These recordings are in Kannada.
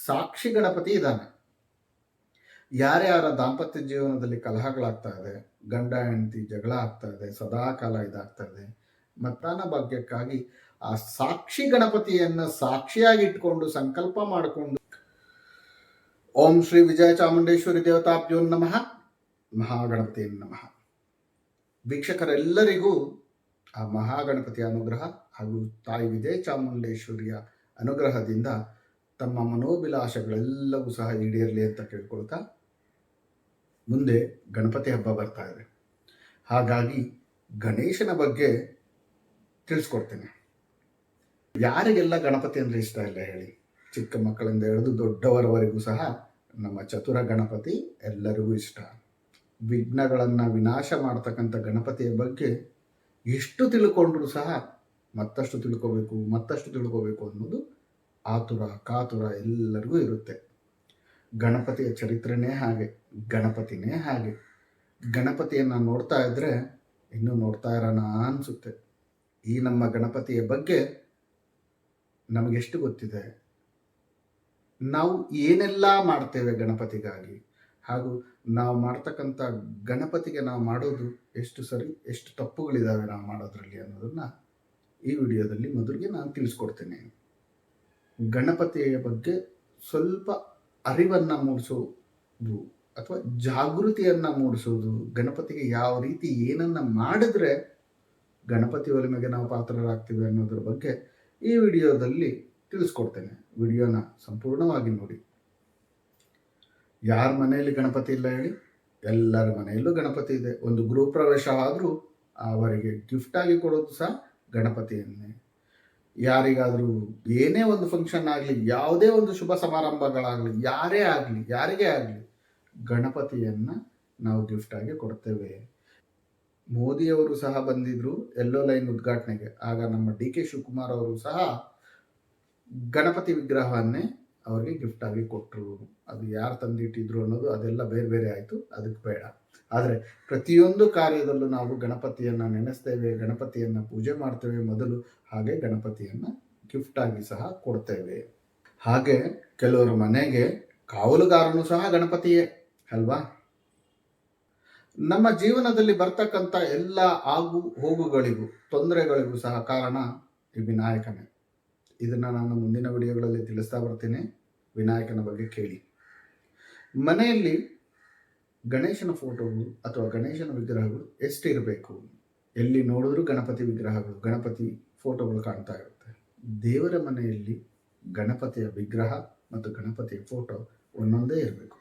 ಸಾಕ್ಷಿ ಗಣಪತಿ ಇದ್ದಾನೆ. ಯಾರ್ಯಾರ ದಾಂಪತ್ಯ ಜೀವನದಲ್ಲಿ ಕಲಹಗಳಾಗ್ತಾ ಇದೆ, ಗಂಡ ಹೆಂಡತಿ ಜಗಳ ಆಗ್ತಾ ಇದೆ, ಸದಾ ಕಾಲ ಇದಾಗ್ತಾ ಇದೆ, ಮತ್ತಾನ ಭಾಗ್ಯಕ್ಕಾಗಿ ಆ ಸಾಕ್ಷಿ ಗಣಪತಿಯನ್ನು ಸಾಕ್ಷಿಯಾಗಿ ಇಟ್ಕೊಂಡು ಸಂಕಲ್ಪ ಮಾಡಿಕೊಂಡು ಓಂ ಶ್ರೀ ವಿಜಯ ಚಾಮುಂಡೇಶ್ವರಿ ದೇವತಾಭ್ಯೋ ನಮಃ, ಮಹಾಗಣಪತಿ ನಮಃ. ವೀಕ್ಷಕರೆಲ್ಲರಿಗೂ ಆ ಮಹಾಗಣಪತಿಯ ಅನುಗ್ರಹ ಹಾಗೂ ತಾಯಿ ವಿಜಯ ಚಾಮುಂಡೇಶ್ವರಿಯ ಅನುಗ್ರಹದಿಂದ ತಮ್ಮ ಮನೋಭಿಲಾಷಗಳೆಲ್ಲವೂ ಸಹ ಈಡೇರಲಿ ಅಂತ ಕೇಳ್ಕೊಳ್ತಾ, ಮುಂದೆ ಗಣಪತಿ ಹಬ್ಬ ಬರ್ತಾ ಇದೆ. ಹಾಗಾಗಿ ಗಣೇಶನ ಬಗ್ಗೆ ತಿಳಿಸ್ಕೊಡ್ತೇನೆ. ಯಾರಿಗೆಲ್ಲ ಗಣಪತಿ ಅಂದರೆ ಇಷ್ಟ ಇಲ್ಲ ಹೇಳಿ? ಚಿಕ್ಕ ಮಕ್ಕಳಿಂದ ಹಿಡಿದು ದೊಡ್ಡವರವರೆಗೂ ಸಹ ನಮ್ಮ ಚತುರ ಗಣಪತಿ ಎಲ್ಲರಿಗೂ ಇಷ್ಟ. ವಿಘ್ನಗಳನ್ನು ವಿನಾಶ ಮಾಡ್ತಕ್ಕಂಥ ಗಣಪತಿಯ ಬಗ್ಗೆ ಎಷ್ಟು ತಿಳ್ಕೊಂಡ್ರೂ ಸಹ ಮತ್ತಷ್ಟು ತಿಳ್ಕೋಬೇಕು ಅನ್ನೋದು ಆತುರ ಕಾತುರ ಎಲ್ಲರಿಗೂ ಇರುತ್ತೆ. ಗಣಪತಿಯ ಚರಿತ್ರೆನೇ ಹಾಗೆ, ಗಣಪತಿನೇ ಹಾಗೆ. ಗಣಪತಿಯನ್ನು ನೋಡ್ತಾ ಇದ್ದರೆ ಇನ್ನೂ ನೋಡ್ತಾ ಇರೋಣ ಅನಿಸುತ್ತೆ. ಈ ನಮ್ಮ ಗಣಪತಿಯ ಬಗ್ಗೆ ನಮಗೆಷ್ಟು ಗೊತ್ತಿದೆ, ನಾವು ಏನೆಲ್ಲ ಮಾಡ್ತೇವೆ ಗಣಪತಿಗಾಗಿ, ಹಾಗೂ ನಾವು ಮಾಡ್ತಕ್ಕಂಥ ಗಣಪತಿಗೆ ನಾವು ಮಾಡೋದು ಎಷ್ಟು ಸರಿ, ಎಷ್ಟು ತಪ್ಪುಗಳಿದ್ದಾವೆ ನಾವು ಮಾಡೋದ್ರಲ್ಲಿ ಅನ್ನೋದನ್ನು ಈ ವಿಡಿಯೋದಲ್ಲಿ ಮೊದಲಿಗೆ ನಾನು ತಿಳಿಸ್ಕೊಡ್ತೇನೆ. ಗಣಪತಿಯ ಬಗ್ಗೆ ಸ್ವಲ್ಪ ಅರಿವನ್ನು ಮೂಡಿಸೋದು ಅಥವಾ ಜಾಗೃತಿಯನ್ನು ಮೂಡಿಸೋದು, ಗಣಪತಿಗೆ ಯಾವ ರೀತಿ ಏನನ್ನು ಮಾಡಿದ್ರೆ ಗಣಪತಿ ಒಲಿಮೆಗೆ ನಾವು ಪಾತ್ರರಾಗ್ತೀವಿ ಅನ್ನೋದ್ರ ಬಗ್ಗೆ ಈ ವಿಡಿಯೋದಲ್ಲಿ ತಿಳಿಸ್ಕೊಡ್ತೇನೆ. ವಿಡಿಯೋನ ಸಂಪೂರ್ಣವಾಗಿ ನೋಡಿ. ಯಾರ ಮನೆಯಲ್ಲಿ ಗಣಪತಿ ಇಲ್ಲ ಹೇಳಿ? ಎಲ್ಲರ ಮನೆಯಲ್ಲೂ ಗಣಪತಿ ಇದೆ. ಒಂದು ಗೃಹ ಪ್ರವೇಶ ಆದರೂ ಅವರಿಗೆ ಗಿಫ್ಟಾಗಿ ಕೊಡೋದು ಸಹ ಗಣಪತಿಯನ್ನೇ. ಯಾರಿಗಾದರೂ ಏನೇ ಒಂದು ಫಂಕ್ಷನ್ ಆಗಲಿ, ಯಾವುದೇ ಒಂದು ಶುಭ ಸಮಾರಂಭಗಳಾಗಲಿ, ಯಾರಿಗೇ ಆಗಲಿ ಗಣಪತಿಯನ್ನು ನಾವು ಗಿಫ್ಟಾಗಿ ಕೊಡ್ತೇವೆ. ಮೋದಿಯವರು ಸಹ ಬಂದಿದ್ರು ಎಲ್ಲೋ ಲೈನ್ ಉದ್ಘಾಟನೆಗೆ. ಆಗ ನಮ್ಮ DK ಶಿವಕುಮಾರ್ ಅವರು ಸಹ ಗಣಪತಿ ವಿಗ್ರಹವನ್ನೇ ಅವರಿಗೆ ಗಿಫ್ಟಾಗಿ ಕೊಟ್ಟರು. ಅದು ಯಾರು ತಂದಿಟ್ಟಿದ್ರು ಅನ್ನೋದು ಅದೆಲ್ಲ ಬೇರೆ ಬೇರೆ ಆಯಿತು, ಅದಕ್ಕೆ ಬೇಡ. ಆದರೆ ಪ್ರತಿಯೊಂದು ಕಾರ್ಯದಲ್ಲೂ ನಾವು ಗಣಪತಿಯನ್ನು ನೆನೆಸ್ತೇವೆ, ಗಣಪತಿಯನ್ನು ಪೂಜೆ ಮಾಡ್ತೇವೆ ಮೊದಲು, ಹಾಗೆ ಗಣಪತಿಯನ್ನು ಗಿಫ್ಟಾಗಿ ಸಹ ಕೊಡ್ತೇವೆ. ಹಾಗೆ ಕೆಲವರ ಮನೆಗೆ ಕಾವಲುಗಾರನು ಸಹ ಗಣಪತಿಯೇ ಅಲ್ವಾ? ನಮ್ಮ ಜೀವನದಲ್ಲಿ ಬರ್ತಕ್ಕಂಥ ಎಲ್ಲ ಆಗು ಹೋಗುಗಳಿಗೂ ತೊಂದರೆಗಳಿಗೂ ಸಹ ಕಾರಣ ಈ ವಿನಾಯಕನೇ. ಇದನ್ನು ನಾನು ಮುಂದಿನ ವಿಡಿಯೋಗಳಲ್ಲಿ ತಿಳಿಸ್ತಾ ಬರ್ತೀನಿ. ವಿನಾಯಕನ ಬಗ್ಗೆ ಕೇಳಿ. ಮನೆಯಲ್ಲಿ ಗಣೇಶನ ಫೋಟೋಗಳು ಅಥವಾ ಗಣೇಶನ ವಿಗ್ರಹಗಳು ಎಷ್ಟಿರಬೇಕು? ಎಲ್ಲಿ ನೋಡಿದ್ರೂ ಗಣಪತಿ ವಿಗ್ರಹಗಳು, ಗಣಪತಿ ಫೋಟೋಗಳು ಕಾಣ್ತಾ ಇರುತ್ತೆ. ದೇವರ ಮನೆಯಲ್ಲಿ ಗಣಪತಿಯ ವಿಗ್ರಹ ಮತ್ತು ಗಣಪತಿಯ ಫೋಟೋ ಒಂದೊಂದೇ ಇರಬೇಕು,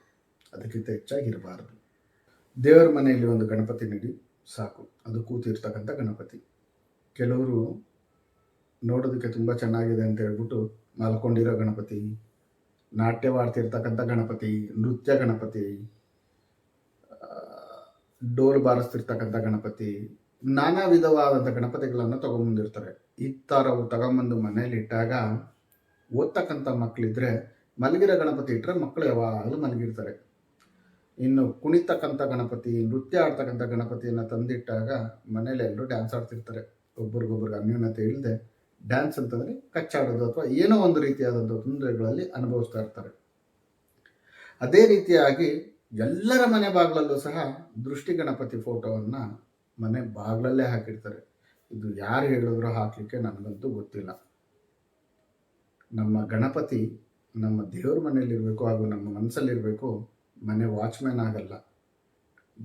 ಅದಕ್ಕಿಂತ ಹೆಚ್ಚಾಗಿರಬಾರದು. ದೇವರ ಮನೆಯಲ್ಲಿ ಒಂದು ಗಣಪತಿ ನೀಡಿ ಸಾಕು, ಅದು ಕೂತಿರ್ತಕ್ಕಂಥ ಗಣಪತಿ. ಕೆಲವರು ನೋಡೋದಕ್ಕೆ ತುಂಬ ಚೆನ್ನಾಗಿದೆ ಅಂತ ಹೇಳ್ಬಿಟ್ಟು ಮಲ್ಕೊಂಡಿರೋ ಗಣಪತಿ, ನಾಟ್ಯವಾಡ್ತಿರ್ತಕ್ಕಂಥ ಗಣಪತಿ, ನೃತ್ಯ ಗಣಪತಿ, ಡೋಲು ಬಾರಿಸ್ತಿರ್ತಕ್ಕಂಥ ಗಣಪತಿ, ನಾನಾ ವಿಧವಾದಂಥ ಗಣಪತಿಗಳನ್ನು ತಗೊಂಬಂದಿರ್ತಾರೆ. ಈ ಥರವು ತಗೊಂಬಂದು ಮನೇಲಿ ಇಟ್ಟಾಗ ಓದ್ತಕ್ಕಂಥ ಮಕ್ಕಳಿದ್ರೆ ಮಲಗಿರೋ ಗಣಪತಿ ಇಟ್ಟರೆ ಮಕ್ಕಳು ಯಾವಾಗಲೂ ಮಲಗಿರ್ತಾರೆ. ಇನ್ನು ಕುಣಿತಕ್ಕಂಥ ಗಣಪತಿ, ನೃತ್ಯ ಆಡ್ತಕ್ಕಂಥ ಗಣಪತಿಯನ್ನು ತಂದಿಟ್ಟಾಗ ಮನೇಲಿ ಎಲ್ಲರೂ ಡ್ಯಾನ್ಸ್ ಆಡ್ತಿರ್ತಾರೆ. ಒಬ್ರಿಗೊಬ್ರಿಗೆ ಅನ್ಯೋನ್ಯತೆ ಇಲ್ಲದೆ ಡ್ಯಾನ್ಸ್ ಅಂತಂದರೆ ಕಚ್ಚಾಡೋದು ಅಥವಾ ಏನೋ ಒಂದು ರೀತಿಯಾದಂಥ ತೊಂದರೆಗಳಲ್ಲಿ ಅನುಭವಿಸ್ತಾ ಇರ್ತಾರೆ. ಅದೇ ರೀತಿಯಾಗಿ ಎಲ್ಲರ ಮನೆ ಬಾಗಿಲಲ್ಲೂ ಸಹ ದೃಷ್ಟಿ ಗಣಪತಿ ಫೋಟೋವನ್ನು ಮನೆ ಬಾಗಿಲಲ್ಲೇ ಹಾಕಿರ್ತಾರೆ. ಇದು ಯಾರು ಹೇಳಿದ್ರು ಹಾಕಲಿಕ್ಕೆ ನನಗಂತೂ ಗೊತ್ತಿಲ್ಲ. ನಮ್ಮ ಗಣಪತಿ ನಮ್ಮ ದೇವ್ರ ಮನೆಯಲ್ಲಿರಬೇಕು ಹಾಗೂ ನಮ್ಮ ಮನಸ್ಸಲ್ಲಿರಬೇಕು, ಮನೆ ವಾಚ್ಮ್ಯಾನ್ ಆಗಲ್ಲ.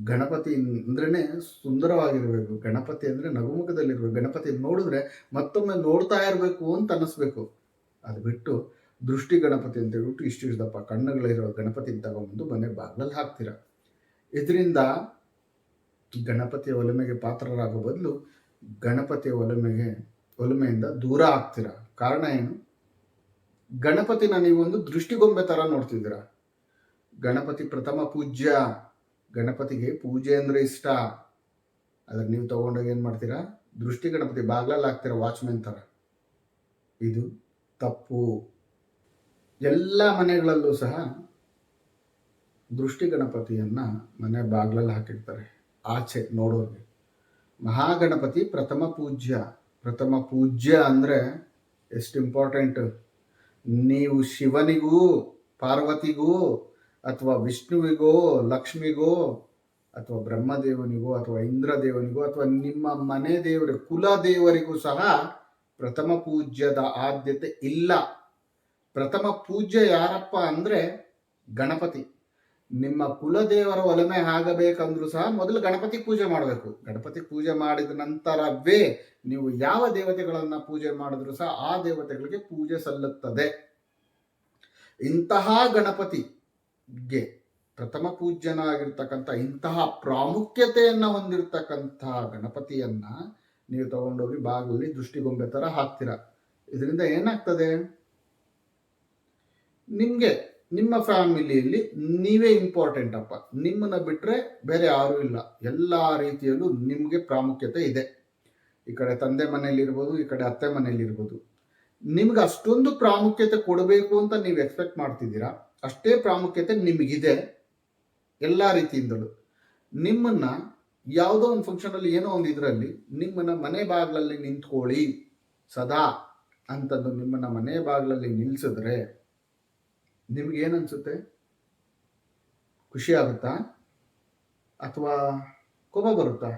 ಗಣಪತಿ ಅಂದ್ರೇ ಸುಂದರವಾಗಿರಬೇಕು, ಗಣಪತಿ ಅಂದರೆ ನಗುಮುಖದಲ್ಲಿರಬೇಕು, ಗಣಪತಿ ನೋಡಿದ್ರೆ ಮತ್ತೊಮ್ಮೆ ನೋಡ್ತಾ ಇರಬೇಕು ಅಂತ ಅನ್ನಿಸ್ಬೇಕು. ಅದು ಬಿಟ್ಟು ದೃಷ್ಟಿ ಗಣಪತಿ ಅಂತ ಹೇಳ್ಬಿಟ್ಟು ಇಷ್ಟಿಷ್ಟಪ್ಪ ಕಣ್ಣುಗಳಿರೋ ಗಣಪತಿ ತಗೊಂಬಂದು ಮನೆ ಬಾಗಿಲಲ್ಲಿ ಹಾಕ್ತೀರ. ಇದರಿಂದ ಗಣಪತಿಯ ಒಲಿಮೆಗೆ ಪಾತ್ರರಾಗೋ ಬದಲು ಗಣಪತಿಯ ಒಲಿಮೆಯಿಂದ ದೂರ ಆಗ್ತೀರ. ಕಾರಣ ಏನು? ಗಣಪತಿನ ನೀವು ಒಂದು ದೃಷ್ಟಿಗೊಂಬೆ ಥರ ನೋಡ್ತಿದ್ದೀರ. ಗಣಪತಿ ಪ್ರಥಮ ಪೂಜ್ಯ, ಗಣಪತಿಗೆ ಪೂಜೆ ಅಂದರೆ ಇಷ್ಟ. ಆದರೆ ನೀವು ತಗೊಂಡೋಗಿ ಏನು ಮಾಡ್ತೀರಾ? ದೃಷ್ಟಿ ಗಣಪತಿ ಬಾಗಿಲಲ್ಲಿ ಹಾಕ್ತೀರ, ವಾಚ್ಮೆನ್ ಥರ. ಇದು ತಪ್ಪು. ಎಲ್ಲ ಮನೆಗಳಲ್ಲೂ ಸಹ ದೃಷ್ಟಿ ಗಣಪತಿಯನ್ನು ಮನೆ ಬಾಗಿಲಲ್ಲಿ ಹಾಕಿರ್ತಾರೆ, ಆಚೆ ನೋಡೋರಿಗೆ. ಮಹಾಗಣಪತಿ ಪ್ರಥಮ ಪೂಜ್ಯ. ಪ್ರಥಮ ಪೂಜ್ಯ ಅಂದರೆ ಎಷ್ಟು ಇಂಪಾರ್ಟೆಂಟ್. ನೀವು ಶಿವನಿಗೂ ಪಾರ್ವತಿಗೋ ಅಥವಾ ವಿಷ್ಣುವಿಗೋ, ಲಕ್ಷ್ಮಿಗೋ ಅಥವಾ ಬ್ರಹ್ಮದೇವನಿಗೋ ಅಥವಾ ಇಂದ್ರದೇವನಿಗೋ ಅಥವಾ ನಿಮ್ಮ ಮನೆ ದೇವರ ಕುಲ ದೇವರಿಗೂ ಸಹ ಪ್ರಥಮ ಪೂಜ್ಯದ ಆದ್ಯತೆ ಇಲ್ಲ. ಪ್ರಥಮ ಪೂಜ್ಯ ಯಾರಪ್ಪ ಅಂದರೆ ಗಣಪತಿ. ನಿಮ್ಮ ಕುಲದೇವರ ಒಲಮೆ ಆಗಬೇಕಂದ್ರೂ ಸಹ ಮೊದಲು ಗಣಪತಿ ಪೂಜೆ ಮಾಡಬೇಕು. ಗಣಪತಿ ಪೂಜೆ ಮಾಡಿದ ನಂತರವೇ ನೀವು ಯಾವ ದೇವತೆಗಳನ್ನು ಪೂಜೆ ಮಾಡಿದ್ರೂ ಸಹ ಆ ದೇವತೆಗಳಿಗೆ ಪೂಜೆ ಸಲ್ಲುತ್ತದೆ. ಇಂತಹ ಗಣಪತಿಗೆ ಪ್ರಥಮ ಪೂಜ್ಯನಾಗಿರ್ತಕ್ಕಂಥ ಇಂತಹ ಪ್ರಾಮುಖ್ಯತೆಯನ್ನು ಹೊಂದಿರತಕ್ಕಂತಹ ಗಣಪತಿಯನ್ನ ನೀವು ತಗೊಂಡೋಗಿ ಬಾಗಿಲಲ್ಲಿ ದೃಷ್ಟಿಗೊಂಬೆ ಥರ ಹಾಕ್ತೀರ. ಇದರಿಂದ ಏನಾಗ್ತದೆ, ನಿಮಗೆ ನಿಮ್ಮ ಫ್ಯಾಮಿಲಿಯಲ್ಲಿ ನೀವೇ ಇಂಪಾರ್ಟೆಂಟ್ ಅಪ್ಪ, ನಿಮ್ಮನ್ನು ಬಿಟ್ಟರೆ ಬೇರೆ ಯಾರೂ ಇಲ್ಲ. ಎಲ್ಲ ರೀತಿಯಲ್ಲೂ ನಿಮಗೆ ಪ್ರಾಮುಖ್ಯತೆ ಇದೆ. ಈ ಕಡೆ ತಂದೆ ಮನೆಯಲ್ಲಿರ್ಬೋದು, ಈ ಕಡೆ ಅತ್ತೆ ಮನೆಯಲ್ಲಿರ್ಬೋದು. ನಿಮ್ಗೆ ಅಷ್ಟೊಂದು ಪ್ರಾಮುಖ್ಯತೆ ಕೊಡಬೇಕು ಅಂತ ನೀವು ಎಕ್ಸ್ಪೆಕ್ಟ್ ಮಾಡ್ತಿದ್ದೀರಾ, ಅಷ್ಟೇ ಪ್ರಾಮುಖ್ಯತೆ ನಿಮಗಿದೆ ಎಲ್ಲ ರೀತಿಯಿಂದಲೂ. ನಿಮ್ಮನ್ನು ಯಾವುದೋ ಒಂದು ಫಂಕ್ಷನಲ್ಲಿ ಏನೋ ಒಂದು ಇದರಲ್ಲಿ ನಿಮ್ಮನ್ನು ಮನೆ ಬಾಗಿಲಲ್ಲಿ ನಿಂತ್ಕೊಳ್ಳಿ ಸದಾ ಅಂತಂದು ನಿಮ್ಮನ್ನು ಮನೆ ಬಾಗಿಲಲ್ಲಿ ನಿಲ್ಲಿಸಿದ್ರೆ ನಿಮ್ಗೇನನ್ಸುತ್ತೆ? ಖುಷಿ ಆಗುತ್ತಾ ಅಥವಾ ಕೋಪ ಬರುತ್ತಾ?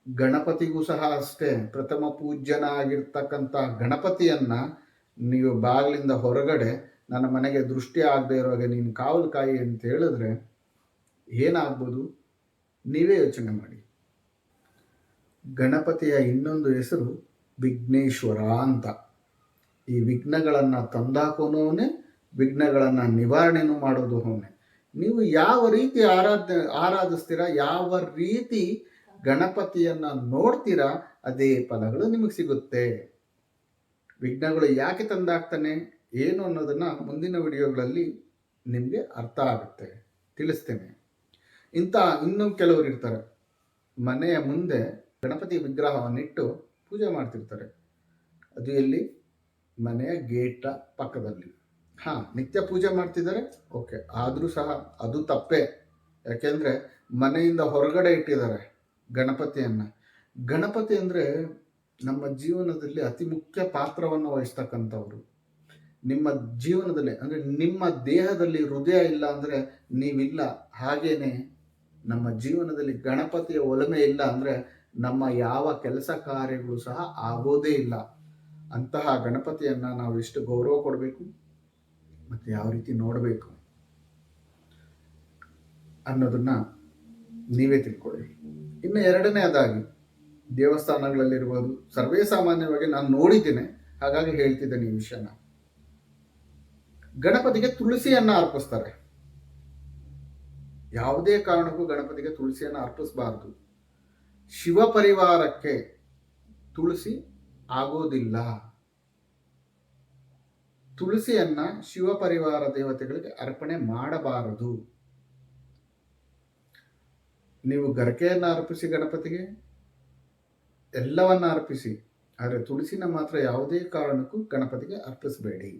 ಗಣಪತಿಗೂ ಸಹ ಅಷ್ಟೇ. ಪ್ರಥಮ ಪೂಜ್ಯನಾಗಿರ್ತಕ್ಕಂಥ ಗಣಪತಿಯನ್ನ ನೀವು ಬಾಗಿಲಿಂದ ಹೊರಗಡೆ ನನ್ನ ಮನೆಗೆ ದೃಷ್ಟಿ ಆಗದೆ ಇರೋಗೆ ನೀನು ಕಾವಲು ಕಾಯಿ ಅಂತ ಹೇಳಿದ್ರೆ ಏನಾಗ್ಬೋದು? ನೀವೇ ಯೋಚನೆ ಮಾಡಿ. ಗಣಪತಿಯ ಇನ್ನೊಂದು ಹೆಸರು ವಿಘ್ನೇಶ್ವರ ಅಂತ. ಈ ವಿಘ್ನಗಳನ್ನು ತಂದಾಕೋನವನೇ, ವಿಘ್ನಗಳನ್ನು ನಿವಾರಣೆನೂ ಮಾಡೋದು ಅವನೇ. ನೀವು ಯಾವ ರೀತಿ ಆರಾಧಿಸ್ತೀರಾ, ಯಾವ ರೀತಿ ಗಣಪತಿಯನ್ನ ನೋಡ್ತೀರಾ, ಅದೇ ಫಲಗಳು ನಿಮಗೆ ಸಿಗುತ್ತೆ. ವಿಘ್ನಗಳು ಯಾಕೆ ತಂದಾಗ್ತಾನೆ ಏನು ಅನ್ನೋದನ್ನ ಮುಂದಿನ ವಿಡಿಯೋಗಳಲ್ಲಿ ನಿಮಗೆ ಅರ್ಥ ಆಗುತ್ತೆ, ತಿಳಿಸ್ತೇನೆ. ಇನ್ನೂ ಕೆಲವರು ಇರ್ತಾರೆ, ಮನೆಯ ಮುಂದೆ ಗಣಪತಿ ವಿಗ್ರಹವನ್ನಿಟ್ಟು ಪೂಜೆ ಮಾಡ್ತಿರ್ತಾರೆ. ಅದು ಎಲ್ಲಿ? ಮನೆಯ ಗೇಟ ಪಕ್ಕದಲ್ಲಿ. ನಿತ್ಯ ಪೂಜೆ ಮಾಡ್ತಿದ್ದಾರೆ, ಓಕೆ, ಆದರೂ ಸಹ ಅದು ತಪ್ಪೇ. ಯಾಕೆಂದರೆ ಮನೆಯಿಂದ ಹೊರಗಡೆ ಇಟ್ಟಿದ್ದಾರೆ ಗಣಪತಿಯನ್ನು. ಗಣಪತಿ ಅಂದರೆ ನಮ್ಮ ಜೀವನದಲ್ಲಿ ಅತಿ ಮುಖ್ಯ ಪಾತ್ರವನ್ನು ವಹಿಸ್ತಕ್ಕಂಥವ್ರು. ನಿಮ್ಮ ಜೀವನದಲ್ಲಿ ಅಂದರೆ ನಿಮ್ಮ ದೇಹದಲ್ಲಿ ಹೃದಯ ಇಲ್ಲ ಅಂದರೆ ನೀವಿಲ್ಲ. ಹಾಗೇನೆ ನಮ್ಮ ಜೀವನದಲ್ಲಿ ಗಣಪತಿಯ ಒಲಮೆ ಇಲ್ಲ ಅಂದರೆ ನಮ್ಮ ಯಾವ ಕೆಲಸ ಕಾರ್ಯಗಳು ಸಹ ಆಗೋದೇ ಇಲ್ಲ. ಅಂತಹ ಗಣಪತಿಯನ್ನು ನಾವು ಎಷ್ಟು ಗೌರವ ಕೊಡಬೇಕು ಮತ್ತು ಯಾವ ರೀತಿ ನೋಡಬೇಕು ಅನ್ನೋದನ್ನ ನೀವೇ ತಿಳ್ಕೊಳ್ಳಿ. ಇನ್ನು ಎರಡನೇದಾಗಿ ದೇವಸ್ಥಾನಗಳಲ್ಲಿರ್ಬೋದು, ಸರ್ವೇ ಸಾಮಾನ್ಯವಾಗಿ ನಾನು ನೋಡಿದ್ದೇನೆ, ಹಾಗಾಗಿ ಹೇಳ್ತಿದ್ದೇನೆ ಈ ವಿಷಯನ. ಗಣಪತಿಗೆ ತುಳಸಿಯನ್ನು ಅರ್ಪಿಸ್ತಾರೆ. ಯಾವುದೇ ಕಾರಣಕ್ಕೂ ಗಣಪತಿಗೆ ತುಳಸಿಯನ್ನು ಅರ್ಪಿಸಬಾರದು. ಶಿವ ಪರಿವಾರಕ್ಕೆ ತುಳಸಿ ಆಗೋದಿಲ್ಲ. ತುಳಸಿಯನ್ನ ಶಿವ ಪರಿವಾರ ದೇವತೆಗಳಿಗೆ ಅರ್ಪಣೆ ಮಾಡಬಾರದು. ನೀವು ಗರಕೆಯನ್ನು ಅರ್ಪಿಸಿ ಗಣಪತಿಗೆ, ಎಲ್ಲವನ್ನ ಅರ್ಪಿಸಿ, ಆದರೆ ತುಳಸಿನ ಮಾತ್ರ ಯಾವುದೇ ಕಾರಣಕ್ಕೂ ಗಣಪತಿಗೆ ಅರ್ಪಿಸಬೇಡಿ.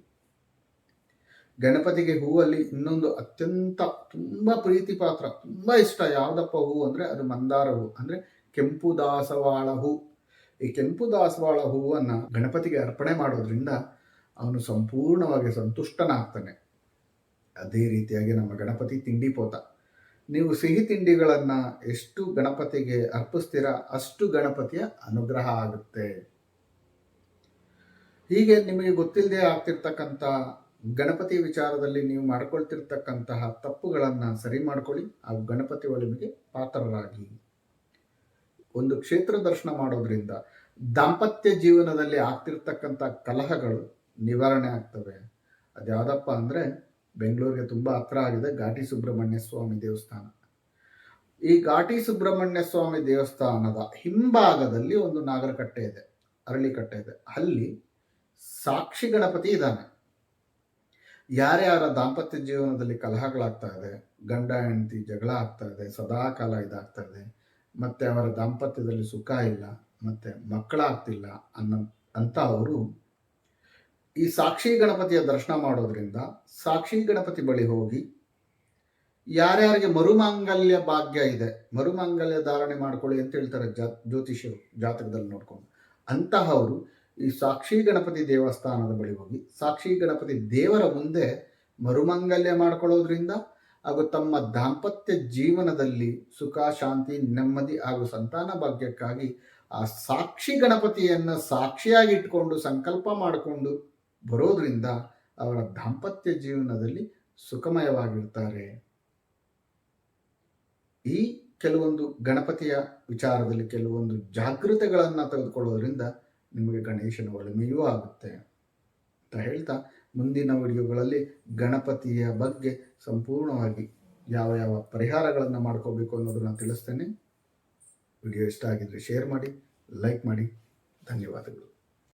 ಗಣಪತಿಗೆ ಹೂವಲ್ಲಿ ಇನ್ನೊಂದು ಅತ್ಯಂತ ತುಂಬ ಪ್ರೀತಿ ಪಾತ್ರ, ತುಂಬ ಇಷ್ಟ ಯಾವುದಪ್ಪ ಹೂವು ಅಂದರೆ ಅದು ಮಂದಾರ ಹೂ, ಅಂದರೆ ಕೆಂಪು ದಾಸವಾಳ ಹೂ. ಈ ಕೆಂಪು ದಾಸವಾಳ ಹೂವನ್ನು ಗಣಪತಿಗೆ ಅರ್ಪಣೆ ಮಾಡೋದ್ರಿಂದ ಅವನು ಸಂಪೂರ್ಣವಾಗಿ ಸಂತುಷ್ಟನಾಗ್ತಾನೆ. ಅದೇ ರೀತಿಯಾಗಿ ನಮ್ಮ ಗಣಪತಿ ತಿಂಡಿ ಪೋತ. ನೀವು ಸಿಹಿ ತಿಂಡಿಗಳನ್ನು ಎಷ್ಟು ಗಣಪತಿಗೆ ಅರ್ಪಿಸ್ತೀರಾ ಅಷ್ಟು ಗಣಪತಿಯ ಅನುಗ್ರಹ ಆಗುತ್ತೆ. ಹೀಗೆ ನಿಮಗೆ ಗೊತ್ತಿಲ್ಲದೆ ಆಗ್ತಿರ್ತಕ್ಕಂಥ ಗಣಪತಿ ವಿಚಾರದಲ್ಲಿ ನೀವು ಮಾಡ್ಕೊಳ್ತಿರ್ತಕ್ಕಂತಹ ತಪ್ಪುಗಳನ್ನು ಸರಿ ಮಾಡ್ಕೊಳ್ಳಿ. ಹಾಗೂ ಗಣಪತಿ ಒಲಿಮೆಗೆ ಪಾತ್ರರಾಗಿ. ಒಂದು ಕ್ಷೇತ್ರ ದರ್ಶನ ಮಾಡೋದ್ರಿಂದ ದಾಂಪತ್ಯ ಜೀವನದಲ್ಲಿ ಆಗ್ತಿರ್ತಕ್ಕಂಥ ಕಲಹಗಳು ನಿವಾರಣೆ ಆಗ್ತವೆ. ಅದ್ಯಾವುದಪ್ಪ ಅಂದರೆ ಬೆಂಗಳೂರಿಗೆ ತುಂಬ ಹತ್ರ ಆಗಿದೆ ಘಾಟಿ ಸುಬ್ರಹ್ಮಣ್ಯ ಸ್ವಾಮಿ ದೇವಸ್ಥಾನ. ಈ ಘಾಟಿ ಸುಬ್ರಹ್ಮಣ್ಯ ಸ್ವಾಮಿ ದೇವಸ್ಥಾನದ ಹಿಂಭಾಗದಲ್ಲಿ ಒಂದು ನಾಗರಕಟ್ಟೆ ಇದೆ, ಅರಳಿಕಟ್ಟೆ ಇದೆ. ಅಲ್ಲಿ ಸಾಕ್ಷಿ ಗಣಪತಿ ಇದ್ದಾನೆ. ಯಾರ್ಯಾರ ದಾಂಪತ್ಯ ಜೀವನದಲ್ಲಿ ಕಲಹಗಳಾಗ್ತಾ ಇದೆ, ಗಂಡ ಹೆಂಡತಿ ಜಗಳ ಆಗ್ತಾ ಇದೆ, ಸದಾ ಕಾಲ ಇದಾಗ್ತಾ ಇದೆ, ಮತ್ತು ಅವರ ದಾಂಪತ್ಯದಲ್ಲಿ ಸುಖ ಇಲ್ಲ, ಮತ್ತು ಮಕ್ಕಳಾಗ್ತಿಲ್ಲ ಅಂತ ಅವರು ಈ ಸಾಕ್ಷಿ ಗಣಪತಿಯ ದರ್ಶನ ಮಾಡೋದ್ರಿಂದ ಸಾಕ್ಷಿ ಗಣಪತಿ ಬಳಿ ಹೋಗಿ ಯಾರ್ಯಾರಿಗೆ ಮರುಮಾಂಗಲ್ಯ ಭಾಗ್ಯ ಇದೆ, ಮರುಮಾಂಗಲ್ಯ ಧಾರಣೆ ಮಾಡ್ಕೊಳ್ಳಿ ಅಂತ ಹೇಳ್ತಾರೆ ಜ್ಯೋತಿಷ್ಯರು ಜಾತಕದಲ್ಲಿ ನೋಡ್ಕೊಂಡು. ಅಂತಹವರು ಈ ಸಾಕ್ಷಿ ಗಣಪತಿ ದೇವಸ್ಥಾನದ ಬಳಿ ಹೋಗಿ ಸಾಕ್ಷಿ ಗಣಪತಿ ದೇವರ ಮುಂದೆ ಮರುಮಂಗಲ್ಯ ಮಾಡಿಕೊಳ್ಳೋದ್ರಿಂದ ಹಾಗೂ ತಮ್ಮ ದಾಂಪತ್ಯ ಜೀವನದಲ್ಲಿ ಸುಖ ಶಾಂತಿ ನೆಮ್ಮದಿ ಹಾಗೂ ಸಂತಾನ ಭಾಗ್ಯಕ್ಕಾಗಿ ಆ ಸಾಕ್ಷಿ ಗಣಪತಿಯನ್ನು ಸಾಕ್ಷಿಯಾಗಿ ಇಟ್ಕೊಂಡು ಸಂಕಲ್ಪ ಮಾಡಿಕೊಂಡು ಬರೋದ್ರಿಂದ ಅವರ ದಾಂಪತ್ಯ ಜೀವನದಲ್ಲಿ ಸುಖಮಯವಾಗಿರ್ತಾರೆ. ಈ ಕೆಲವೊಂದು ಗಣಪತಿಯ ವಿಚಾರದಲ್ಲಿ ಕೆಲವೊಂದು ಜಾಗೃತೆಗಳನ್ನು ತೆಗೆದುಕೊಳ್ಳೋದ್ರಿಂದ ನಿಮಗೆ ಗಣೇಶನ ಒಲಿಮೆಯೂ ಆಗುತ್ತೆ ಅಂತ ಹೇಳ್ತಾ, ಮುಂದಿನ ವಿಡಿಯೋಗಳಲ್ಲಿ ಗಣಪತಿಯ ಬಗ್ಗೆ ಸಂಪೂರ್ಣವಾಗಿ ಯಾವ ಯಾವ ಪರಿಹಾರಗಳನ್ನು ಮಾಡ್ಕೋಬೇಕು ಅನ್ನೋದನ್ನು ತಿಳಿಸ್ತೇನೆ. ವಿಡಿಯೋ ಇಷ್ಟ ಆಗಿದ್ರೆ ಶೇರ್ ಮಾಡಿ, ಲೈಕ್ ಮಾಡಿ. ಧನ್ಯವಾದಗಳು.